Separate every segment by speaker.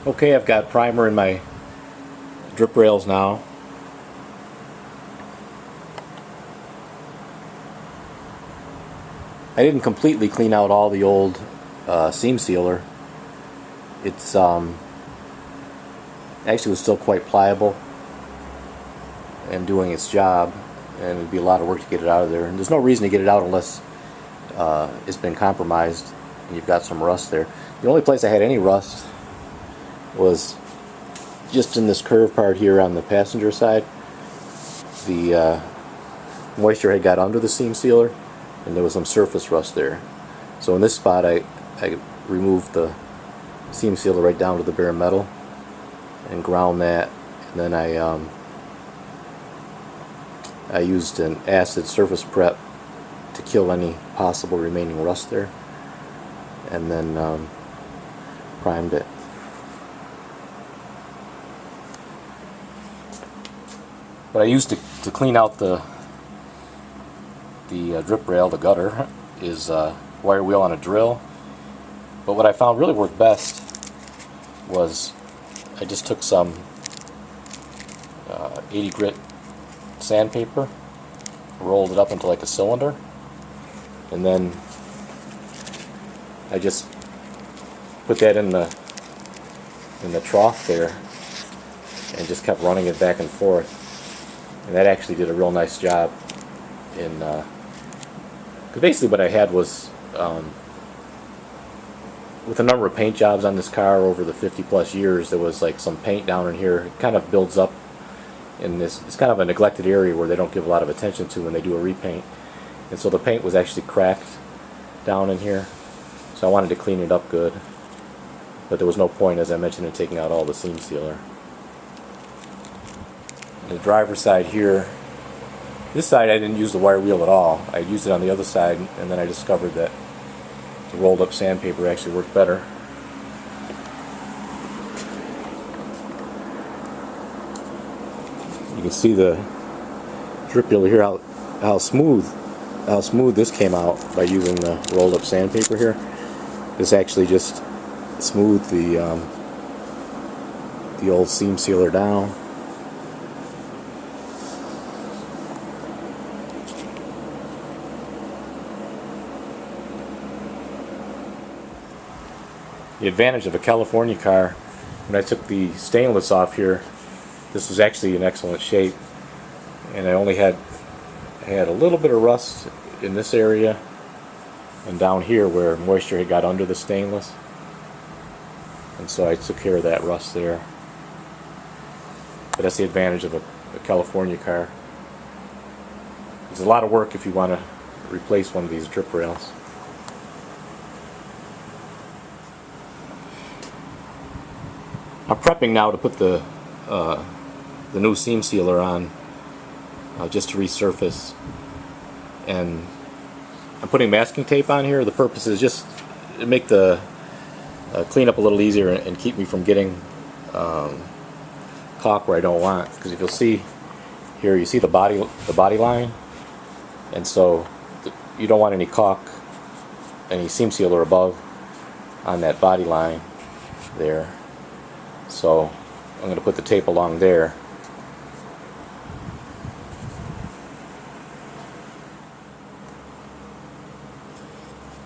Speaker 1: Okay, I've got primer in my drip rails now. I didn't completely clean out all the old seam sealer. It's actually was still quite pliable and doing its job, and it'd be a lot of work to get it out of there. And there's no reason to get it out unless it's been compromised and you've got some rust there. The only place I had any rust was just in this curved part here on the passenger side. The moisture had got under the seam sealer and there was some surface rust there. So in this spot I removed the seam sealer right down to the bare metal and ground that, and then I used an acid surface prep to kill any possible remaining rust there, and then primed it. What I used to clean out the drip rail, the gutter, is wire wheel on a drill. But what I found really worked best was I just took some 80 grit sandpaper, rolled it up into like a cylinder, and then I just put that in the trough there and just kept running it back and forth, and that actually did a real nice job in because basically what I had was with a number of paint jobs on this car over the 50+ years, there was like some paint down in here. It kind of builds up in this. It's kind of a neglected area where they don't give a lot of attention to when they do a repaint, and so the paint was actually cracked down in here, so I wanted to clean it up good, but there was no point, as I mentioned, in taking out all the seam sealer. The driver's side here, this side I didn't use the wire wheel at all. I used it on the other side, and then I discovered that the rolled up sandpaper actually worked better. You can see the drip wheel here, how smooth this came out by using the rolled up sandpaper here. This actually just smoothed the old seam sealer down. The advantage of a California car, when I took the stainless off here, this was actually in excellent shape, and I only had a little bit of rust in this area and down here where moisture had got under the stainless, and so I took care of that rust there. But that's the advantage of a California car. It's a lot of work if you want to replace one of these drip rails. I'm prepping now to put the new seam sealer on, just to resurface, and I'm putting masking tape on here. The purpose is just to make the cleanup a little easier and keep me from getting caulk where I don't want. Because if you'll see here, you see the body line, and so you don't want any caulk, any seam sealer above on that body line there. So I'm going to put the tape along there.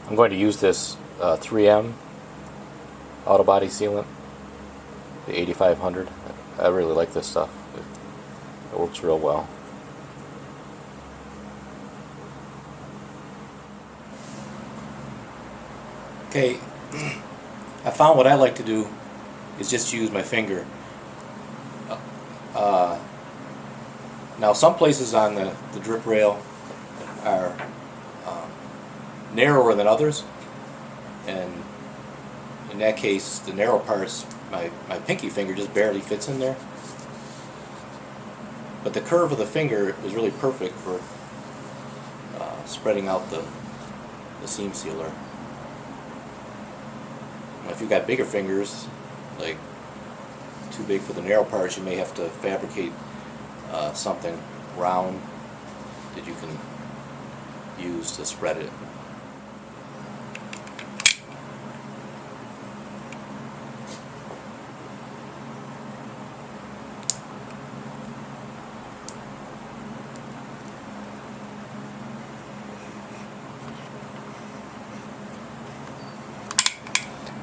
Speaker 1: I'm going to use this 3M auto body sealant, the 8500. I really like this stuff. It works real well. Okay, I found what I like to do is just use my finger. Now some places on the drip rail are narrower than others, and in that case the narrow parts, my pinky finger just barely fits in there, but the curve of the finger is really perfect for spreading out the seam sealer. Now, if you've got bigger fingers, like too big for the narrow parts, you may have to fabricate something round that you can use to spread it.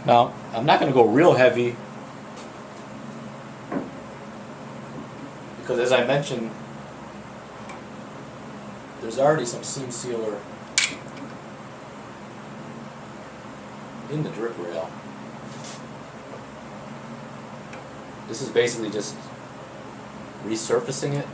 Speaker 1: Now, I'm not going to go real heavy because, as I mentioned, there's already some seam sealer in the drip rail. This is basically just resurfacing it.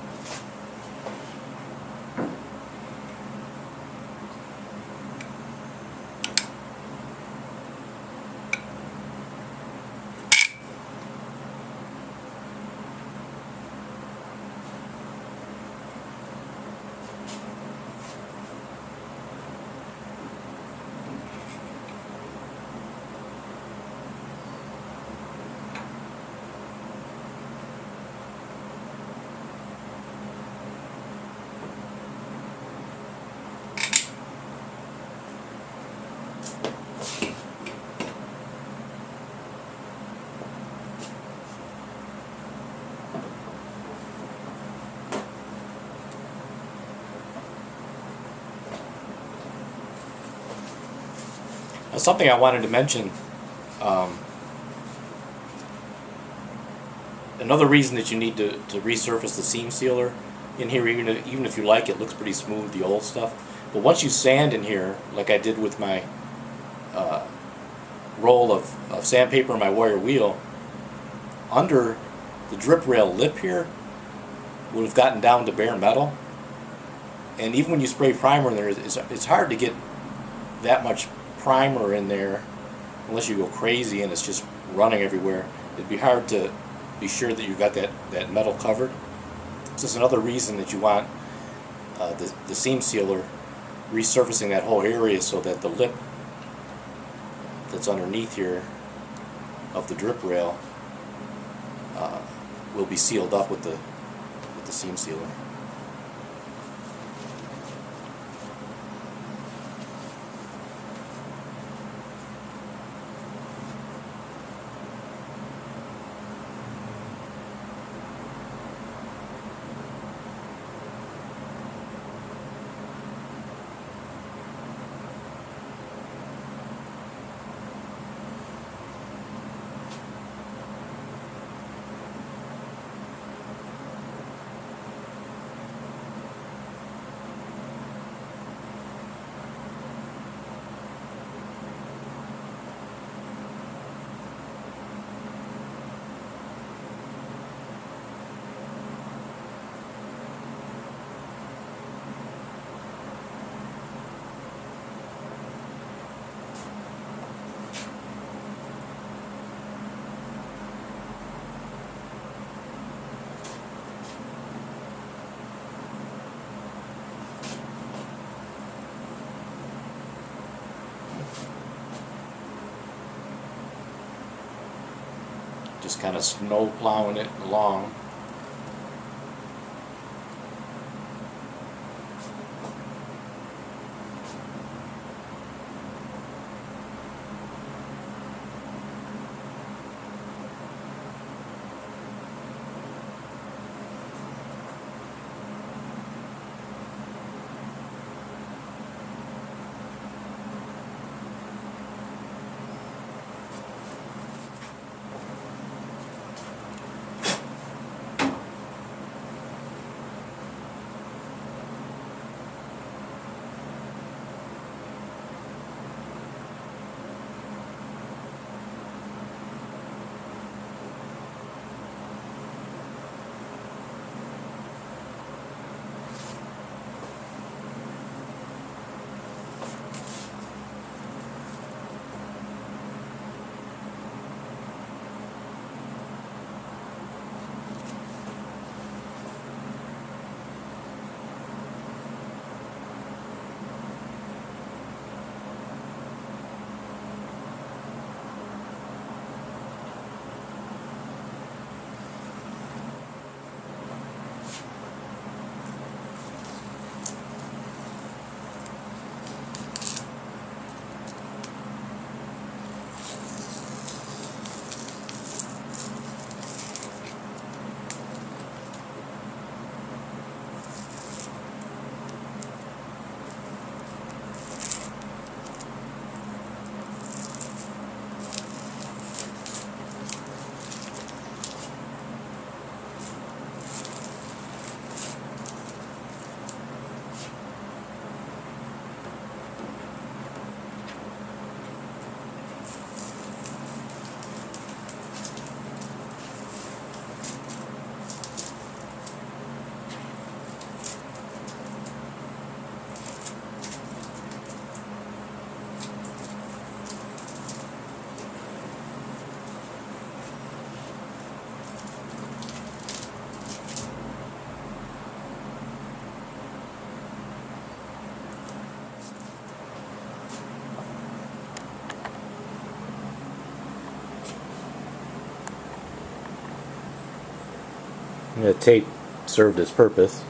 Speaker 1: Now, something I wanted to mention, another reason that you need to resurface the seam sealer in here, even if you like it, looks pretty smooth, the old stuff. But once you sand in here, like I did with my roll of sandpaper and my wire wheel, under the drip rail lip here would have gotten down to bare metal. And even when you spray primer in there, it's hard to get that much primer in there unless you go crazy and it's just running everywhere. It'd be hard to be sure that you got that metal covered. So it's another reason that you want the seam sealer resurfacing that whole area so that the lip that's underneath here of the drip rail will be sealed up with the seam sealer. Just kind of snow plowing it along. The tape served its purpose.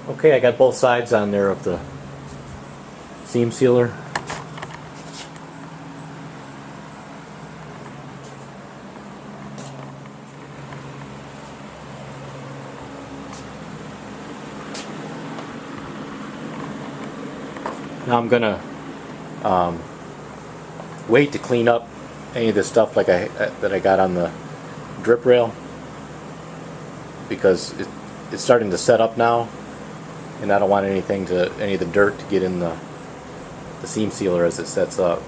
Speaker 1: Okay, I got both sides on there of the seam sealer. Now I'm gonna wait to clean up any of the stuff like that I got on the drip rail, because it's starting to set up now, and I don't want any of the dirt to get in the seam sealer as it sets up.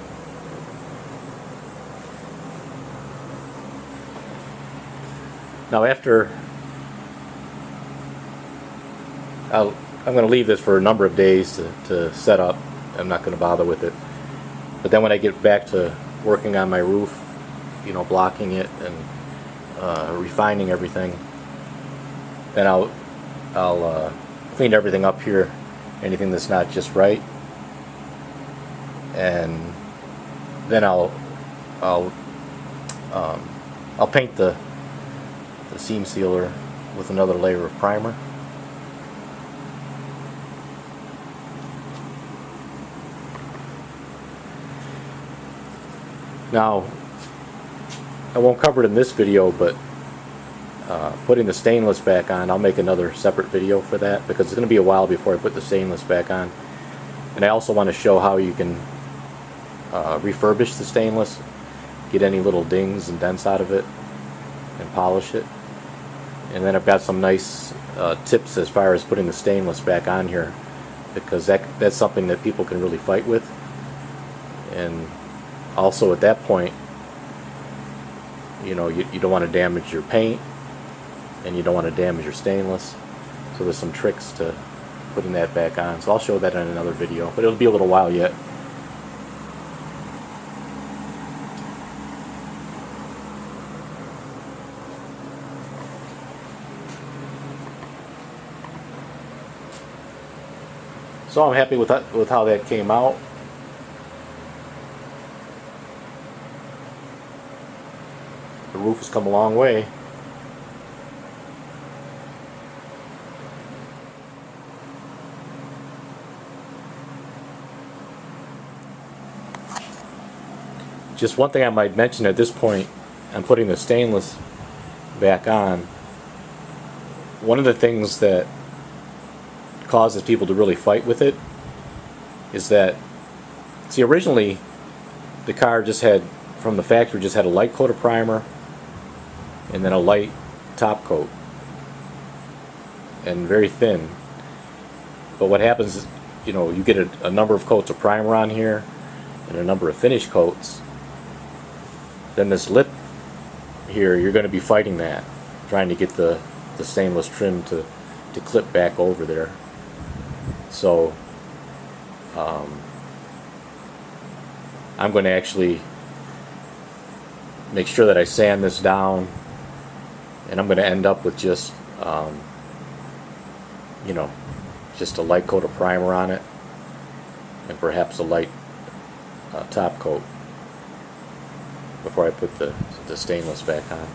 Speaker 1: Now I'm going to leave this for a number of days to set up. I'm not going to bother with it. But then when I get back to working on my roof, you know, blocking it and refining everything, then I'll clean everything up here, anything that's not just right, and then I'll paint the seam sealer with another layer of primer. Now, I won't cover it in this video, but putting the stainless back on, I'll make another separate video for that, because it's going to be a while before I put the stainless back on. And I also want to show how you can refurbish the stainless, get any little dings and dents out of it, and polish it. And then I've got some nice tips as far as putting the stainless back on here, because that's something that people can really fight with. And also at that point, you know, you don't want to damage your paint, and you don't want to damage your stainless. So there's some tricks to putting that back on. So I'll show that in another video, but it'll be a little while yet. So I'm happy with how that came out. The roof has come a long way. Just one thing I might mention at this point, I'm putting the stainless back on. One of the things that causes people to really fight with it is that, see, originally the car just had, from the factory, just had a light coat of primer and then a light top coat, and very thin. But what happens is, you know, you get a number of coats of primer on here and a number of finish coats. Then this lip here, you're going to be fighting that, trying to get the stainless trim to clip back over there. So I'm going to actually make sure that I sand this down, and I'm going to end up with just you know, just a light coat of primer on it, and perhaps a light top coat before I put the stainless back on.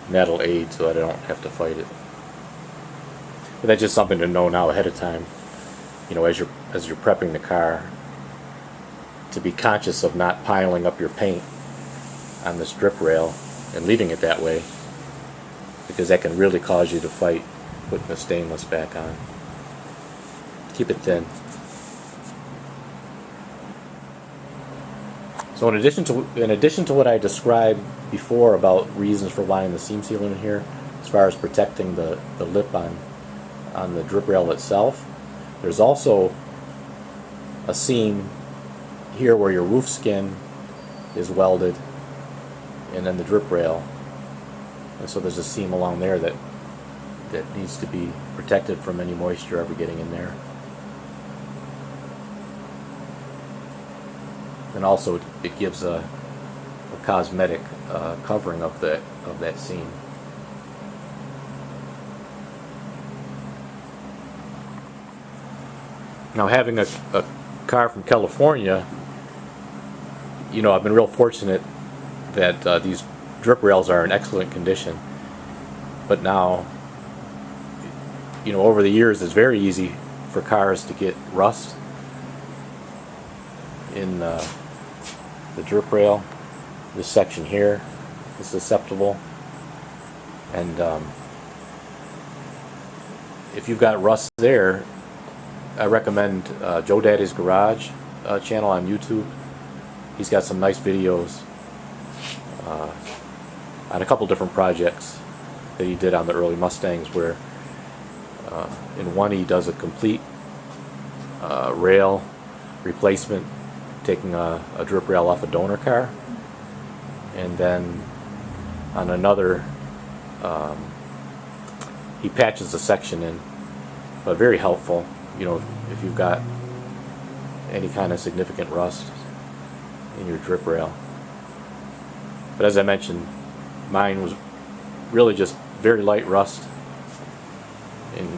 Speaker 1: And that'll aid so that I don't have to fight it. But that's just something to know now ahead of time, you know, as you're prepping the car, to be conscious of not piling up your paint on this drip rail and leaving it that way, because that can really cause you to fight putting the stainless back on. Keep it thin. So in addition to what I described before about reasons for lining the seam sealer in here, as far as protecting the lip on the drip rail itself, there's also a seam here where your roof skin is welded, and then the drip rail, and so there's a seam along there that that needs to be protected from any moisture ever getting in there. And also it gives a cosmetic covering of that seam. Now, having a car from California, you know, I've been real fortunate that these drip rails are in excellent condition. But now, you know, over the years it's very easy for cars to get rust in the drip rail. This section here is susceptible, and if you've got rust there, I recommend Joe Daddy's Garage channel on YouTube. He's got some nice videos on a couple different projects that he did on the early Mustangs, where in one he does a complete rail replacement, taking a drip rail off a donor car, and then on another he patches a section in, but very helpful, you know, if you've got any kind of significant rust in your drip rail. But as I mentioned, mine was really just very light rust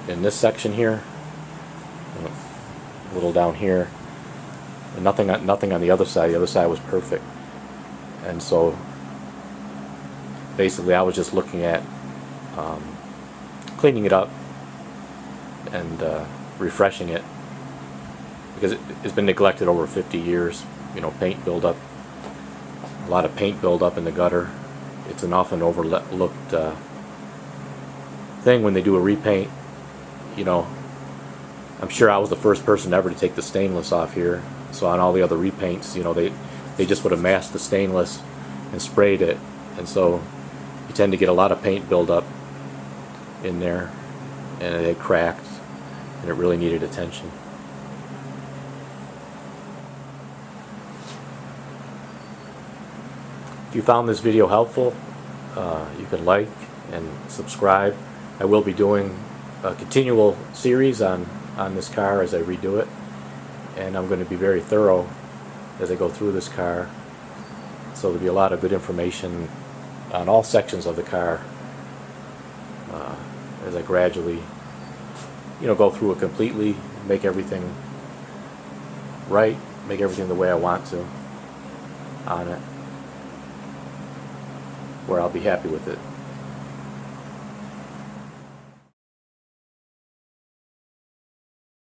Speaker 1: in this section here, a little down here, and nothing on the other side. The other side was perfect. And so basically I was just looking at cleaning it up and refreshing it, because it's been neglected over 50 years. You know, paint buildup, a lot of paint buildup in the gutter. It's an often overlooked thing when they do a repaint. You know, I'm sure I was the first person ever to take the stainless off here. So on all the other repaints, you know, they just would have masked the stainless and sprayed it, and so you tend to get a lot of paint buildup in there, and it had cracked, and it really needed attention. If you found this video helpful, you can like and subscribe. I will be doing a continual series on this car as I redo it, and I'm going to be very thorough as I go through this car, so there'll be a lot of good information on all sections of the car as I gradually, you know, go through it completely, make everything right, make everything the way I want to on it, where I'll be happy with it.